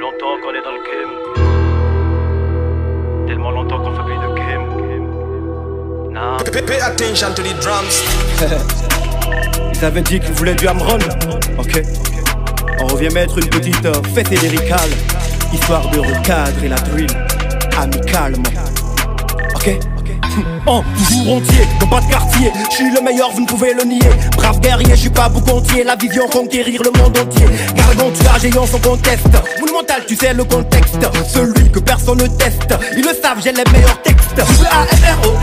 longtemps qu'on est dans le game. Tellement longtemps qu'on fait plus de game. Nah. Pay attention to the drums. Ils avaient dit qu'ils voulaient du Amron. Ok. On revient mettre une petite fête lyricale, histoire de recadrer la drill amicalement. Ok. Toujours entier, dans pas de quartier. Je suis le meilleur, vous ne pouvez le nier. Brave guerrier, je suis pas boucantier. La vision conquérir le monde entier. Gargantua, géant sans conteste. Monumental, tu sais le contexte. Celui que personne ne teste. Ils le savent, j'ai les meilleurs textes. AMRON,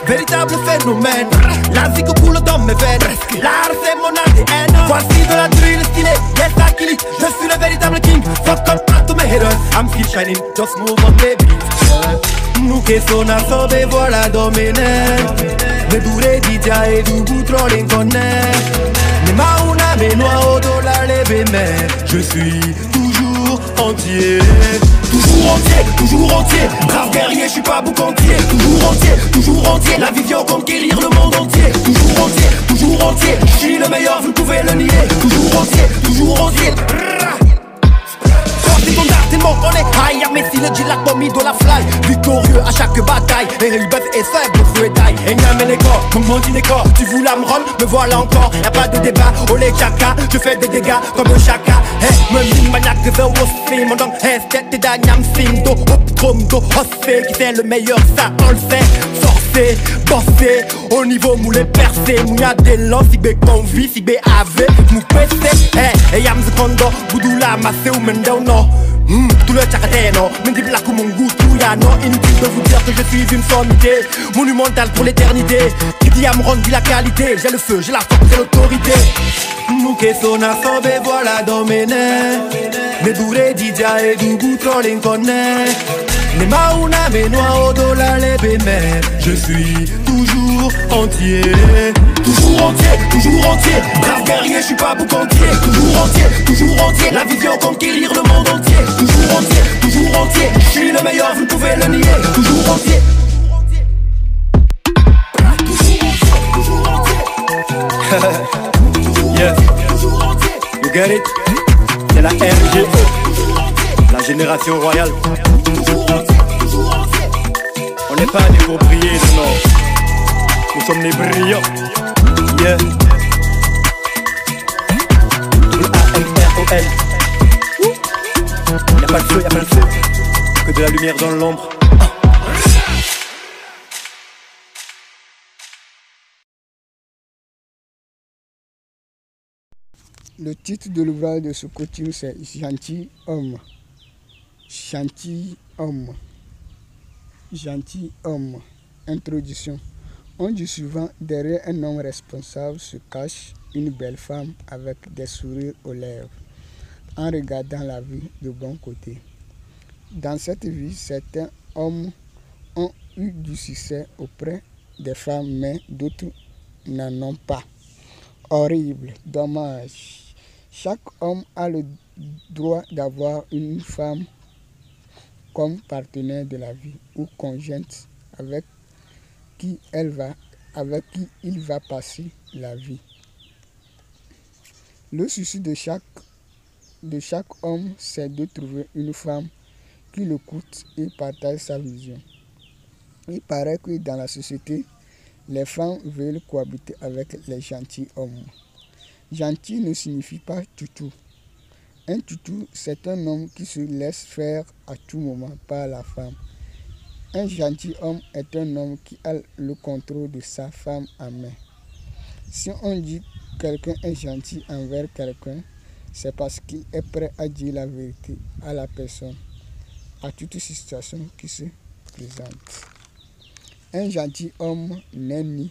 véritable phénomène. La vie que coule dans mes veines. L'art c'est mon ADN. Voici de la drill stylée. Yes, Akili, je suis le véritable king. Fuck up to my haters. I'm still shining, just move on baby. Nous che sono a sobe voilà domine. Le dure di dia e du boutron l'inconne. Ne ma una menoa au dollar les bémets. Je suis toujours entier. Toujours entier. Brave guerrier, je suis pas boucantier. Toujours entier. La vision conquérir le monde entier. Toujours entier. Je suis le meilleur, vous ne pouvez le nier. Toujours entier. C'est ton art tellement on est high. Messi le G la commis de la fly. Victorieux à chaque bataille. Et le bœuf est faible, le feu est taille. Et n'y a mes corps, mon monde il est corps. Tu voulais me rendre, me voilà encore. Y'a pas de débat, olé chaka. Je fais des dégâts comme un chaka. Hey, me mine maniaque de the wassi. Mon nom est tête d'Agnam Sing. Do, hop, trom, do, hossé. Qui c'est le meilleur, ça on le sait. Forcé, bossé. Au niveau moulé percé. Mouya des lances, si bé convi, si bé ave. Mou pété. Hey, et yam the condo. Boudoula, massé ou mendao no. Tout le tchakateno, me dit la coup mon goût tout ya non. Inutile de vous dire que je suis une sommité monumentale pour l'éternité. Qui dit Amron dit la qualité. J'ai le feu, j'ai la force, j'ai l'autorité. Nous che sono a sobe voilà domine. Le dure di dia e du boutron l'inconne. Ne ma una menoa au dollar les bémets. Je suis toujours entier. Toujours entier. Brave guerrier, je suis pas boucantier. Toujours entier. La vision conquérir le monde entier. Toujours entier. Je suis le meilleur, vous ne pouvez le nier. Toujours entier. Yes. You get it? C'est la RGE, la génération royale. On n'est pas des ouvriers, non. Nous sommes des brillants. Yeah. AMRON. Y'a pas de feu, que de la lumière dans l'ombre. Le titre de l'ouvrage de ce coaching c'est Gentilhomme. Gentilhomme. Introduction. On dit souvent derrière un homme responsable se cache une belle femme avec des sourires aux lèvres, en regardant la vie de bon côté. Dans cette vie, certains hommes ont eu du succès auprès des femmes, mais d'autres n'en ont pas. Horrible, dommage. Chaque homme a le droit d'avoir une femme comme partenaire de la vie ou conjointe avec qui il va passer la vie. Le souci de chaque homme, c'est de trouver une femme qui l'écoute et partage sa vision. Il paraît que dans la société, les femmes veulent cohabiter avec les gentilshommes. Gentil ne signifie pas toutou. Un toutou, c'est un homme qui se laisse faire à tout moment par la femme. Un gentilhomme est un homme qui a le contrôle de sa femme en main. Si on dit quelqu'un est gentil envers quelqu'un, c'est parce qu'il est prêt à dire la vérité à la personne, à toute situation qui se présente. Un gentilhomme n'est ni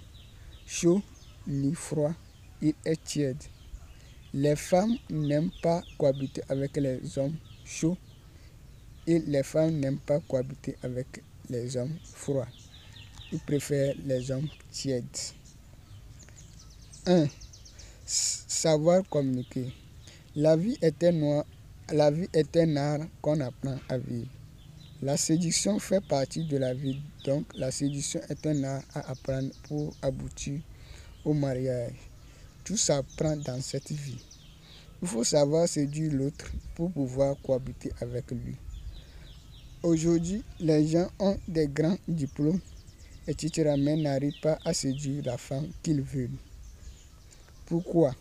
chaud ni froid, il est tiède. Les femmes n'aiment pas cohabiter avec les hommes chauds et les femmes n'aiment pas cohabiter avec les hommes froids. Ils préfèrent les hommes tièdes. 1. Savoir communiquer. La vie est un art qu'on apprend à vivre. La séduction fait partie de la vie, donc la séduction est un art à apprendre pour aboutir au mariage. Tout s'apprend dans cette vie. Il faut savoir séduire l'autre pour pouvoir cohabiter avec lui. Aujourd'hui, les gens ont des grands diplômes, etc., mais n'arrivent pas à séduire la femme qu'ils veulent. Pourquoi?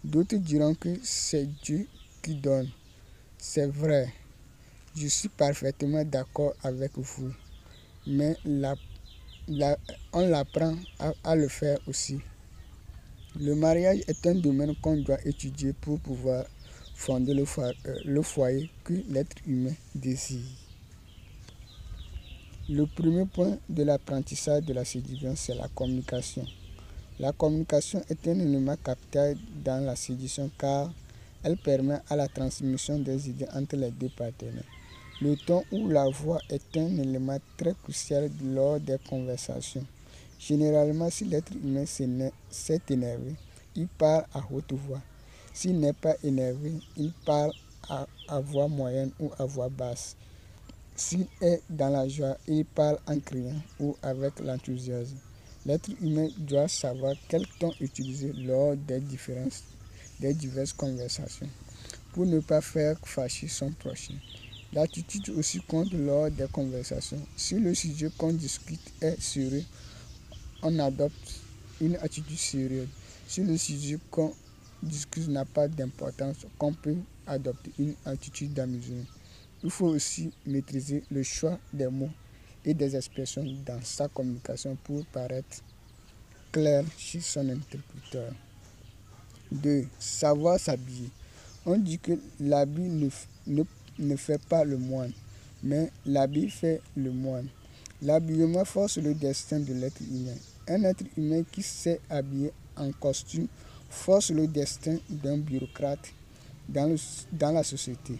D'autres diront que c'est Dieu qui donne. C'est vrai, je suis parfaitement d'accord avec vous, mais on l'apprend à le faire aussi. Le mariage est un domaine qu'on doit étudier pour pouvoir fonder le foyer que l'être humain désire. Le premier point de l'apprentissage de la séduction, c'est la communication. La communication est un élément capital dans la séduction car elle permet à la transmission des idées entre les deux partenaires. Le ton ou la voix est un élément très crucial lors des conversations. Généralement, si l'être humain s'est énervé, il parle à haute voix. S'il n'est pas énervé, il parle à voix moyenne ou à voix basse. S'il est dans la joie, il parle en criant ou avec l'enthousiasme. L'être humain doit savoir quel ton utiliser lors des diverses conversations pour ne pas faire fâcher son prochain. L'attitude aussi compte lors des conversations. Si le sujet qu'on discute est sérieux, on adopte une attitude sérieuse. Si le sujet qu'on discute n'a pas d'importance, on peut adopter une attitude d'amusement. Il faut aussi maîtriser le choix des mots et des expressions dans sa communication pour paraître clair chez son interlocuteur. 2. Savoir s'habiller. On dit que l'habit ne fait pas le moine, mais l'habit fait le moine. L'habillement force le destin de l'être humain. Un être humain qui sait habiller en costume force le destin d'un bureaucrate dans la société.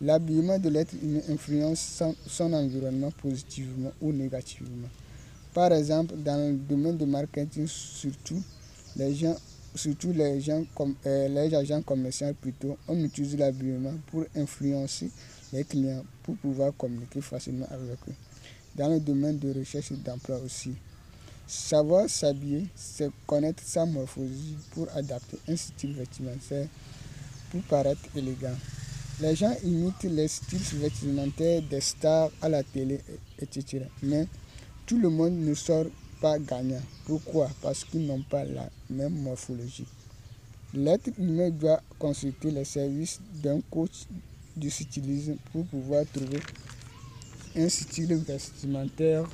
L'habillement de l'être humain influence son environnement positivement ou négativement. Par exemple, dans le domaine du marketing, surtout les agents commerciaux plutôt, on utilise l'habillement pour influencer les clients pour pouvoir communiquer facilement avec eux. Dans le domaine de recherche et d'emploi aussi. Savoir s'habiller, c'est connaître sa morphologie pour adapter un style vestimentaire pour paraître élégant. Les gens imitent les styles vestimentaires des stars à la télé, etc. Mais tout le monde ne sort pas gagnant. Pourquoi? Parce qu'ils n'ont pas la même morphologie. L'être humain doit consulter les services d'un coach du stylisme pour pouvoir trouver un style vestimentaire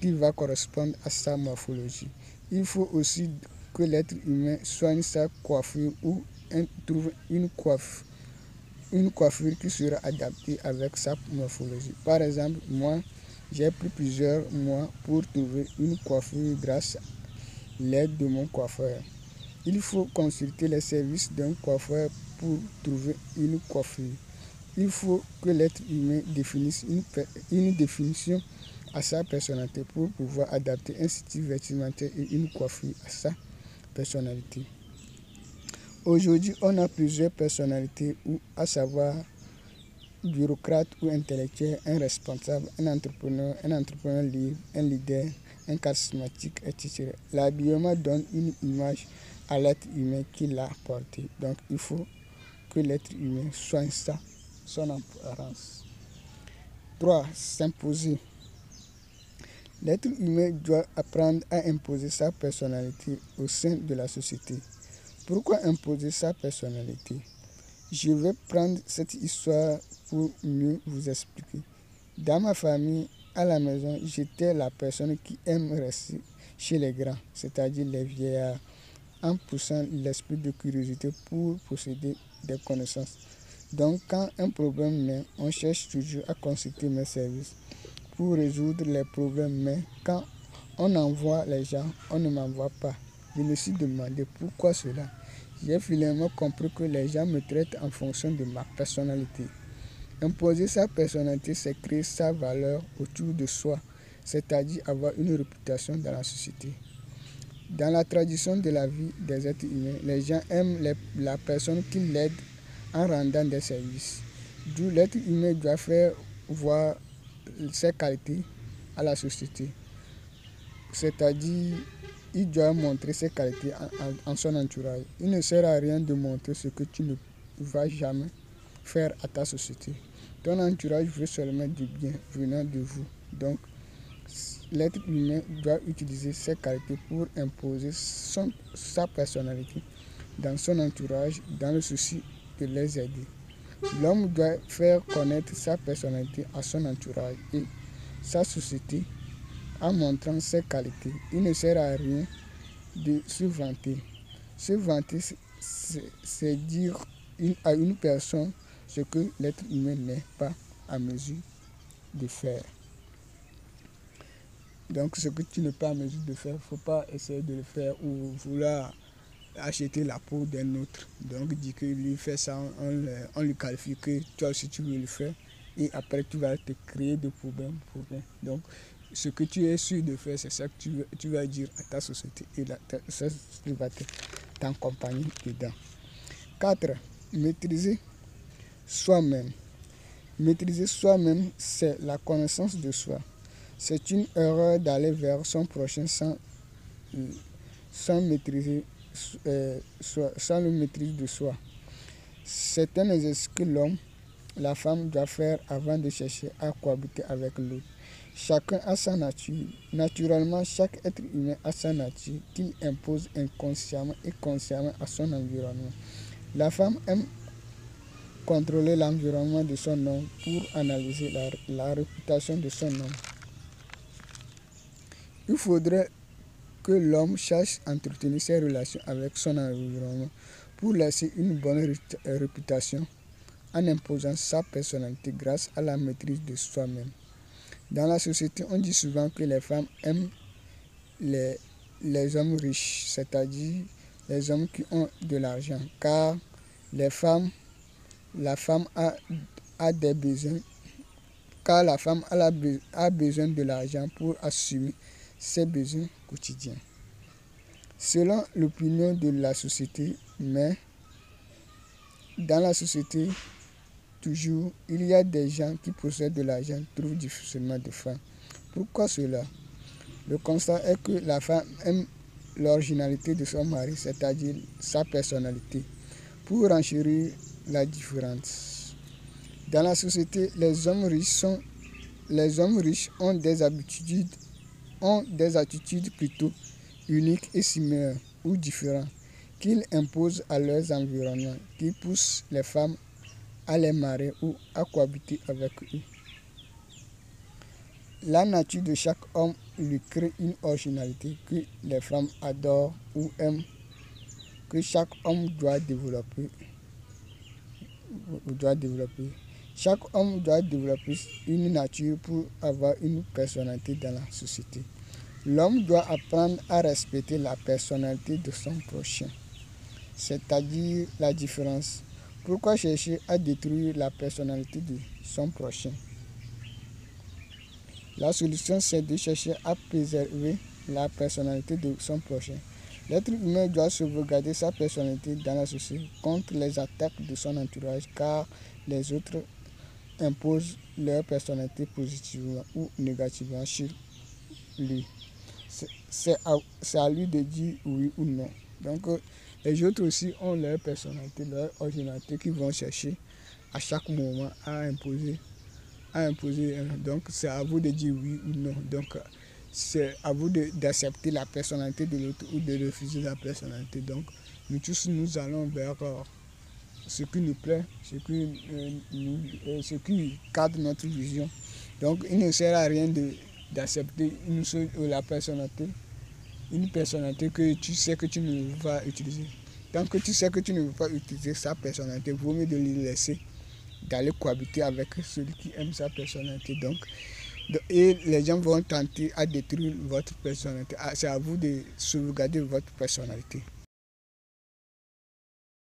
qui va correspondre à sa morphologie. Il faut aussi que l'être humain soigne sa coiffure ou trouve une coiffure qui sera adaptée avec sa morphologie. Par exemple, moi, j'ai pris plusieurs mois pour trouver une coiffure grâce à l'aide de mon coiffeur. Il faut consulter les services d'un coiffeur pour trouver une coiffure. Il faut que l'être humain définisse une définition à sa personnalité pour pouvoir adapter un style vestimentaire et une coiffure à sa personnalité. Aujourd'hui, on a plusieurs personnalités, à savoir bureaucrate ou intellectuel, un responsable, un entrepreneur libre, un leader, un charismatique, etc. L'habillement donne une image à l'être humain qui l'a porté. Donc, il faut que l'être humain soigne son apparence. 3. S'imposer. L'être humain doit apprendre à imposer sa personnalité au sein de la société. Pourquoi imposer sa personnalité? Je vais prendre cette histoire pour mieux vous expliquer. Dans ma famille, à la maison, j'étais la personne qui aime rester chez les grands, c'est-à-dire les vieillards, en poussant l'esprit de curiosité pour posséder des connaissances. Donc, quand un problème naît, on cherche toujours à consulter mes services pour résoudre les problèmes, mais quand on envoie les gens, on ne m'envoie pas. Je me suis demandé pourquoi cela. J'ai finalement compris que les gens me traitent en fonction de ma personnalité. Imposer sa personnalité, c'est créer sa valeur autour de soi, c'est-à-dire avoir une réputation dans la société. Dans la tradition de la vie des êtres humains, les gens aiment la personne qui l'aide en rendant des services. D'où l'être humain doit faire voir ses qualités à la société. C'est-à-dire, il doit montrer ses qualités en son entourage. Il ne sert à rien de montrer ce que tu ne vas jamais faire à ta société. Ton entourage veut seulement du bien venant de vous. Donc, l'être humain doit utiliser ses qualités pour imposer sa personnalité dans son entourage, dans le souci de les aider. L'homme doit faire connaître sa personnalité à son entourage et sa société en montrant ses qualités. Il ne sert à rien de se vanter. Se vanter, c'est dire à une personne ce que l'être humain n'est pas à mesure de faire. Donc ce que tu n'es pas à mesure de faire, il ne faut pas essayer de le faire ou vouloir acheter la peau d'un autre. Donc dit que lui fait ça, on lui qualifie que toi aussi tu veux le faire et après tu vas te créer des problèmes. Donc ce que tu es sûr de faire, c'est ça que tu vas dire à ta société et ta société va t'accompagner dedans. 4. Maîtriser soi-même. Maîtriser soi-même, c'est la connaissance de soi. C'est une erreur d'aller vers son prochain sans maîtriser sans le maîtrise de soi. C'est un exercice que l'homme, la femme doit faire avant de chercher à cohabiter avec l'autre. Chacun a sa nature. Naturellement, chaque être humain a sa nature qu'il impose inconsciemment et consciemment à son environnement. La femme aime contrôler l'environnement de son homme pour analyser la réputation de son homme. Il faudrait que l'homme cherche à entretenir ses relations avec son environnement pour laisser une bonne réputation en imposant sa personnalité grâce à la maîtrise de soi-même. Dans la société, on dit souvent que les femmes aiment les hommes riches, c'est-à-dire les hommes qui ont de l'argent, car la femme a des besoins, car la femme a besoin de l'argent pour assumer ses besoins quotidiens. Selon l'opinion de la société, mais dans la société, toujours, il y a des gens qui possèdent de l'argent, trouvent difficilement de femmes. Pourquoi cela? Le constat est que la femme aime l'originalité de son mari, c'est-à-dire sa personnalité, pour enchérir la différence. Dans la société, les hommes riches ont des attitudes plutôt uniques et similaires ou différentes qu'ils imposent à leurs environnements, qui poussent les femmes à les marier ou à cohabiter avec eux. La nature de chaque homme lui crée une originalité que les femmes adorent ou aiment, que chaque homme doit développer. Chaque homme doit développer une nature pour avoir une personnalité dans la société. L'homme doit apprendre à respecter la personnalité de son prochain, c'est-à-dire la différence. Pourquoi chercher à détruire la personnalité de son prochain? La solution, c'est de chercher à préserver la personnalité de son prochain. L'être humain doit sauvegarder sa personnalité dans la société contre les attaques de son entourage, car les autres imposent leur personnalité positivement ou négativement sur lui. C'est à lui de dire oui ou non. Donc, les autres aussi ont leur personnalité, leur originalité qu'ils vont chercher à chaque moment à imposer. Donc, c'est à vous de dire oui ou non. Donc, c'est à vous d'accepter la personnalité de l'autre ou de refuser la personnalité. Donc, nous tous, nous allons vers ce qui nous plaît, ce qui cadre notre vision. Donc, il ne sert à rien d'accepter une personnalité que tu sais que tu ne veux pas utiliser. Tant que tu sais que tu ne veux pas utiliser sa personnalité, il vaut mieux de lui laisser d'aller cohabiter avec celui qui aime sa personnalité. Et les gens vont tenter à détruire votre personnalité. C'est à vous de sauvegarder votre personnalité.